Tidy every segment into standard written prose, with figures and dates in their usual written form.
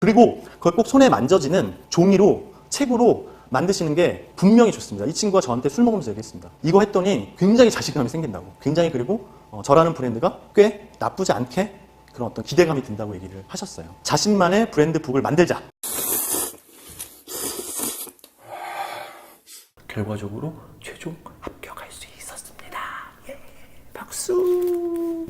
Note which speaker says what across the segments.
Speaker 1: 그리고 그걸 꼭 손에 만져지는 종이로, 책으로 만드시는 게 분명히 좋습니다. 이 친구가 저한테 술 먹으면서 얘기했습니다. 이거 했더니 굉장히 자신감이 생긴다고. 굉장히 그리고 저라는 브랜드가 꽤 나쁘지 않게 그런 어떤 기대감이 든다고 얘기를 하셨어요. 자신만의 브랜드 북을 만들자. 결과적으로 최종 합격할 수 있었습니다. 예, 박수.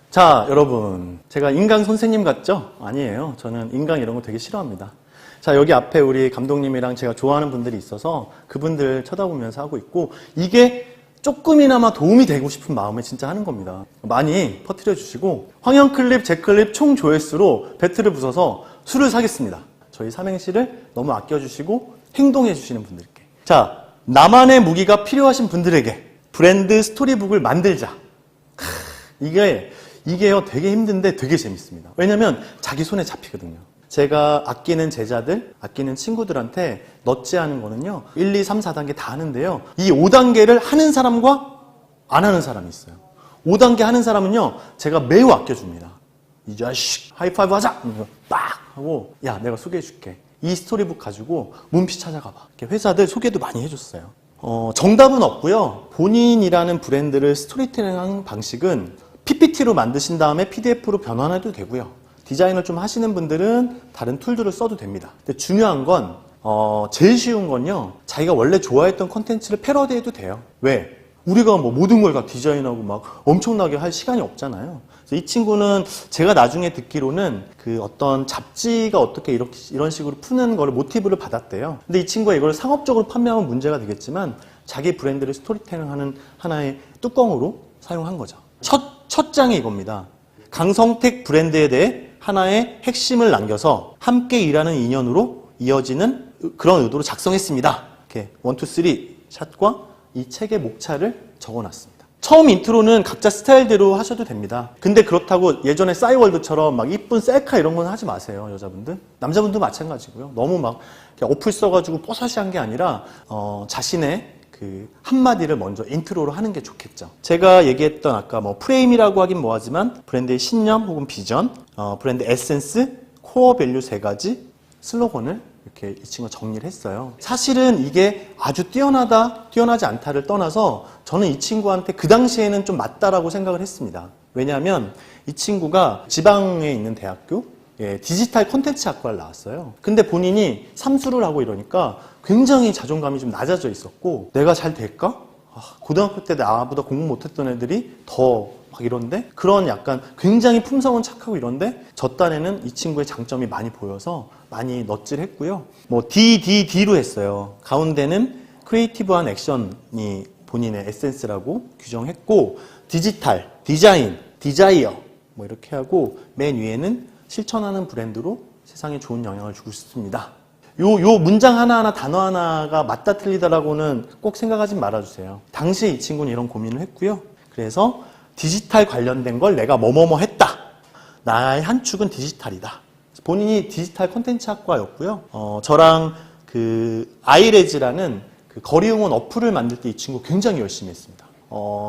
Speaker 1: 자, 여러분, 제가 인강 선생님 같죠? 아니에요. 저는 인강 이런 거 되게 싫어합니다. 자, 여기 앞에 우리 감독님이랑 제가 좋아하는 분들이 있어서 그분들 쳐다보면서 하고 있고, 이게 조금이나마 도움이 되고 싶은 마음에 진짜 하는 겁니다. 많이 퍼뜨려 주시고, 황영클립, 제클립 총 조회수로 배틀을 부숴서 술을 사겠습니다. 저희 삼행시를 너무 아껴주시고 행동해 주시는 분들께. 자, 나만의 무기가 필요하신 분들에게 브랜드 스토리북을 만들자. 이게요 되게 힘든데 되게 재밌습니다. 왜냐면 자기 손에 잡히거든요. 제가 아끼는 제자들, 아끼는 친구들한테 넛지 하는 거는요 1, 2, 3, 4단계 다 하는데요, 이 5단계를 하는 사람과 안 하는 사람이 있어요. 5단계 하는 사람은요 제가 매우 아껴줍니다. 이 자식 하이파이브 하자! 빡! 하고 야 내가 소개해 줄게. 이 스토리북 가지고 문피 찾아가봐. 이렇게 회사들 소개도 많이 해줬어요. 정답은 없고요. 본인이라는 브랜드를 스토리텔링하는 방식은 PPT로 만드신 다음에 PDF로 변환해도 되고요. 디자인을 좀 하시는 분들은 다른 툴들을 써도 됩니다. 근데 중요한 건 제일 쉬운 건요. 자기가 원래 좋아했던 콘텐츠를 패러디해도 돼요. 왜? 우리가 뭐 모든 걸 다 디자인하고 막 엄청나게 할 시간이 없잖아요. 그래서 이 친구는 제가 나중에 듣기로는 그 어떤 잡지가 어떻게 이런 식으로 푸는 거를 모티브를 받았대요. 근데 이 친구가 이걸 상업적으로 판매하면 문제가 되겠지만 자기 브랜드를 스토리텔링하는 하나의 뚜껑으로 사용한 거죠. 첫 장이 이겁니다. 강성택 브랜드에 대해 하나의 핵심을 남겨서 함께 일하는 인연으로 이어지는 그런 의도로 작성했습니다. 이렇게 1, 2, 3 샷과 이 책의 목차를 적어놨습니다. 처음 인트로는 각자 스타일대로 하셔도 됩니다. 근데 그렇다고 예전에 싸이월드처럼 막 이쁜 셀카 이런 건 하지 마세요, 여자분들. 남자분도 마찬가지고요. 너무 막 어플 써가지고 뽀사시한 게 아니라 자신의 그 한마디를 먼저 인트로로 하는 게 좋겠죠. 제가 얘기했던 아까 뭐 프레임이라고 하긴 뭐하지만 브랜드의 신념 혹은 비전, 브랜드 에센스, 코어 밸류 3가지 슬로건을 이렇게 이 친구가 정리를 했어요. 사실은 이게 아주 뛰어나지 않다를 떠나서 저는 이 친구한테 그 당시에는 좀 맞다라고 생각을 했습니다. 왜냐하면 이 친구가 지방에 있는 대학교 디지털 콘텐츠 학과를 나왔어요. 근데 본인이 삼수를 하고 이러니까 굉장히 자존감이 좀 낮아져 있었고, 내가 잘 될까? 고등학교 때 나보다 공부 못했던 애들이 더 막 이런데? 그런 약간 굉장히 품성은 착하고 이런데 저 딴에는 이 친구의 장점이 많이 보여서 많이 넛질했고요. 뭐 DDD로 했어요. 가운데는 크리에이티브한 액션이 본인의 에센스라고 규정했고, 디지털, 디자인, 디자이어 뭐 이렇게 하고 맨 위에는 실천하는 브랜드로 세상에 좋은 영향을 주고 싶습니다. 요 문장 하나하나 단어 하나가 맞다 틀리다라고는 꼭 생각하지 말아주세요. 당시에 이 친구는 이런 고민을 했고요. 그래서 디지털 관련된 걸 내가 뭐뭐뭐 했다. 나의 한 축은 디지털이다. 본인이 디지털 콘텐츠 학과였고요. 저랑 그 아이레즈라는 그 거리 응원 어플을 만들 때 이 친구 굉장히 열심히 했습니다.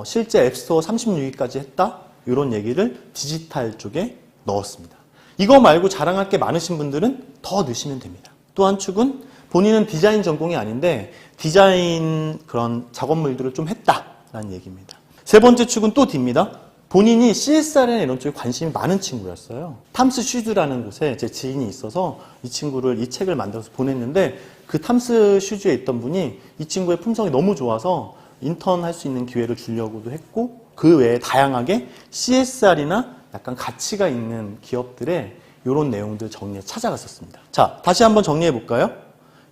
Speaker 1: 실제 앱스토어 36위까지 했다. 이런 얘기를 디지털 쪽에 넣었습니다. 이거 말고 자랑할 게 많으신 분들은 더 넣으시면 됩니다. 또 한 축은 본인은 디자인 전공이 아닌데 디자인 그런 작업물들을 좀 했다라는 얘기입니다. 세 번째 축은 또 D입니다. 본인이 CSR이나 이런 쪽에 관심이 많은 친구였어요. 탐스 슈즈라는 곳에 제 지인이 있어서 이 친구를 이 책을 만들어서 보냈는데, 그 탐스 슈즈에 있던 분이 이 친구의 품성이 너무 좋아서 인턴 할 수 있는 기회를 주려고도 했고, 그 외에 다양하게 CSR이나 약간 가치가 있는 기업들의 이런 내용들 정리해 찾아갔었습니다. 자, 다시 한번 정리해 볼까요?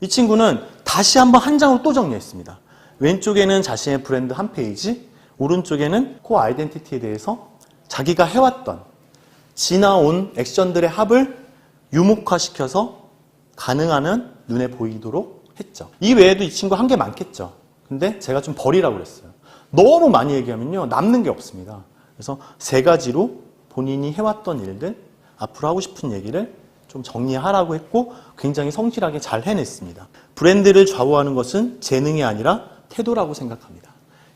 Speaker 1: 이 친구는 다시 한번 한 장으로 또 정리했습니다. 왼쪽에는 자신의 브랜드 한 페이지, 오른쪽에는 코어 아이덴티티에 대해서 자기가 해왔던 지나온 액션들의 합을 유목화시켜서 가능하면 눈에 보이도록 했죠. 이 외에도 이 친구 한 게 많겠죠. 근데 제가 좀 버리라고 그랬어요. 너무 많이 얘기하면요 남는 게 없습니다. 그래서 3가지로 본인이 해왔던 일들, 앞으로 하고 싶은 얘기를 좀 정리하라고 했고 굉장히 성실하게 잘 해냈습니다. 브랜드를 좌우하는 것은 재능이 아니라 태도라고 생각합니다.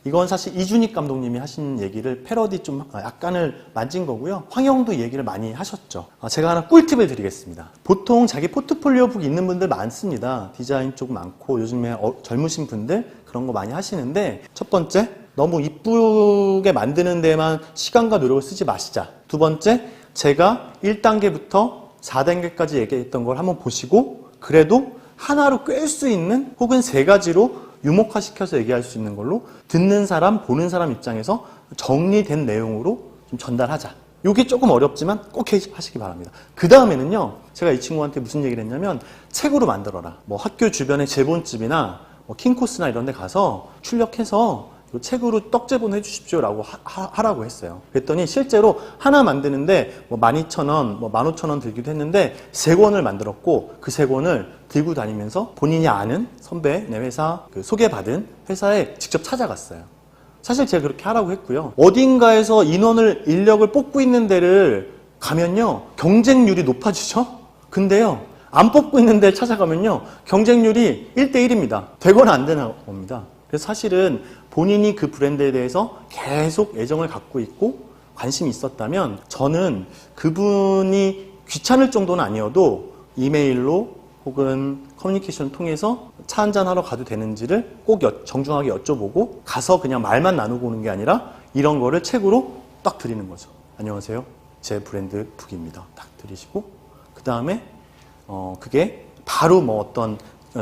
Speaker 1: 이건 사실 이준익 감독님이 하신 얘기를 패러디 좀 약간을 만진 거고요. 황영도 얘기를 많이 하셨죠. 제가 하나 꿀팁을 드리겠습니다. 보통 자기 포트폴리오북 있는 분들 많습니다. 디자인 쪽 많고 요즘에 젊으신 분들 그런 거 많이 하시는데, 첫 번째, 너무 이쁘게 만드는 데만 시간과 노력을 쓰지 마시자. 두 번째, 제가 1단계부터 4단계까지 얘기했던 걸 한번 보시고 그래도 하나로 꿰 수 있는 혹은 세 가지로 유목화시켜서 얘기할 수 있는 걸로 듣는 사람, 보는 사람 입장에서 정리된 내용으로 좀 전달하자. 이게 조금 어렵지만 꼭 하시기 바랍니다. 그 다음에는요, 제가 이 친구한테 무슨 얘기를 했냐면 책으로 만들어라. 뭐 학교 주변의 제본집이나 뭐 킹코스나 이런 데 가서 출력해서 이 책으로 떡제본 해주십시오라고 하라고 했어요. 그랬더니 실제로 하나 만드는데 뭐 12,000원, 뭐 15,000원 들기도 했는데 3권을 만들었고 그 3권을 들고 다니면서 본인이 아는 선배, 내 회사, 소개받은 회사에 직접 찾아갔어요. 사실 제가 그렇게 하라고 했고요. 어딘가에서 인력을 뽑고 있는 데를 가면요, 경쟁률이 높아지죠? 근데요, 안 뽑고 있는 데를 찾아가면요, 경쟁률이 1대1입니다. 되거나 안 되는 겁니다. 그래서 사실은 본인이 그 브랜드에 대해서 계속 애정을 갖고 있고 관심이 있었다면 저는 그분이 귀찮을 정도는 아니어도 이메일로 혹은 커뮤니케이션을 통해서 차 한잔 하러 가도 되는지를 꼭 정중하게 여쭤보고 가서 그냥 말만 나누고 오는 게 아니라 이런 거를 책으로 딱 드리는 거죠. 안녕하세요. 제 브랜드 북입니다. 딱 드리시고 그 다음에 그게 바로 뭐 어떤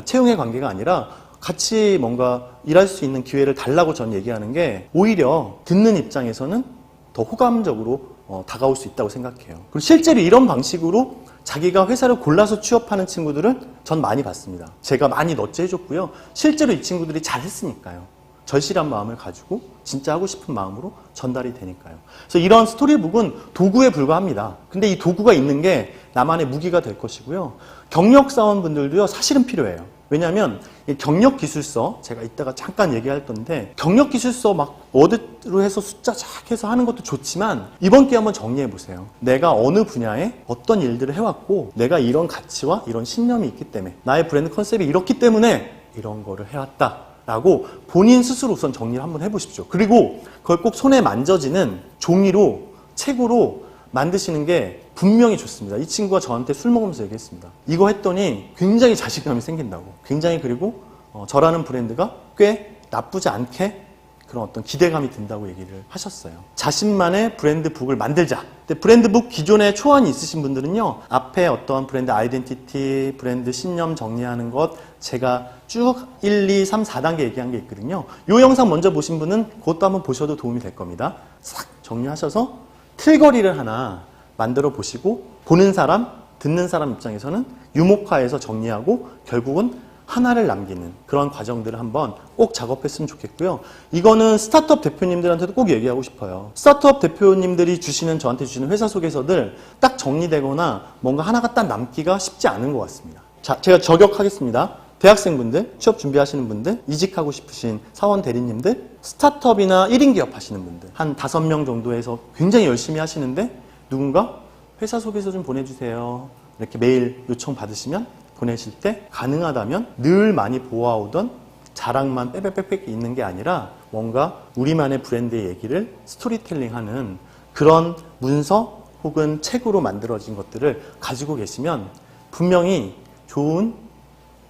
Speaker 1: 채용의 관계가 아니라 같이 뭔가 일할 수 있는 기회를 달라고 저는 얘기하는 게 오히려 듣는 입장에서는 더 호감적으로 다가올 수 있다고 생각해요. 그리고 실제로 이런 방식으로 자기가 회사를 골라서 취업하는 친구들은 전 많이 봤습니다. 제가 많이 너째해줬고요. 실제로 이 친구들이 잘 했으니까요. 절실한 마음을 가지고 진짜 하고 싶은 마음으로 전달이 되니까요. 그래서 이런 스토리북은 도구에 불과합니다. 근데 이 도구가 있는 게 나만의 무기가 될 것이고요. 경력사원분들도요, 사실은 필요해요. 왜냐하면 경력기술서, 제가 이따가 잠깐 얘기할 건데 경력기술서 막 워드로 해서 숫자 쫙 해서 하는 것도 좋지만 이번 기회에 한번 정리해 보세요. 내가 어느 분야에 어떤 일들을 해왔고 내가 이런 가치와 이런 신념이 있기 때문에 나의 브랜드 컨셉이 이렇기 때문에 이런 거를 해왔다 라고 본인 스스로 우선 정리를 한번 해보십시오. 그리고 그걸 꼭 손에 만져지는 종이로, 책으로 만드시는 게 분명히 좋습니다. 이 친구가 저한테 술 먹으면서 얘기했습니다. 이거 했더니 굉장히 자신감이 생긴다고. 굉장히, 그리고 저라는 브랜드가 꽤 나쁘지 않게 그런 어떤 기대감이 든다고 얘기를 하셨어요. 자신만의 브랜드북을 만들자. 근데 브랜드북 기존에 초안이 있으신 분들은요, 앞에 어떤 브랜드 아이덴티티, 브랜드 신념 정리하는 것 제가 쭉 1, 2, 3, 4단계 얘기한 게 있거든요. 이 영상 먼저 보신 분은 그것도 한번 보셔도 도움이 될 겁니다. 싹 정리하셔서 틀거리를 하나 만들어 보시고 보는 사람, 듣는 사람 입장에서는 유목화해서 정리하고 결국은 하나를 남기는 그런 과정들을 한번 꼭 작업했으면 좋겠고요. 이거는 스타트업 대표님들한테도 꼭 얘기하고 싶어요. 스타트업 대표님들이 저한테 주시는 회사 소개서들 딱 정리되거나 뭔가 하나가 딱 남기가 쉽지 않은 것 같습니다. 자, 제가 저격하겠습니다. 대학생분들, 취업 준비하시는 분들, 이직하고 싶으신 사원 대리님들, 스타트업이나 1인 기업 하시는 분들, 한 5명 정도 해서 굉장히 열심히 하시는데 누군가 회사 소개서 좀 보내주세요. 이렇게 메일 요청 받으시면 보내실 때 가능하다면 늘 많이 보아오던 자랑만 빼빼빼빼 있는 게 아니라 뭔가 우리만의 브랜드의 얘기를 스토리텔링하는 그런 문서 혹은 책으로 만들어진 것들을 가지고 계시면 분명히 좋은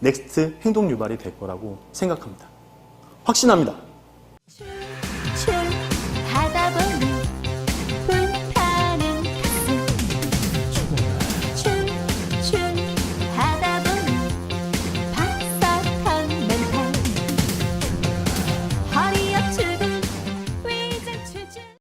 Speaker 1: 넥스트 행동 유발이 될 거라고 생각합니다. 확신합니다.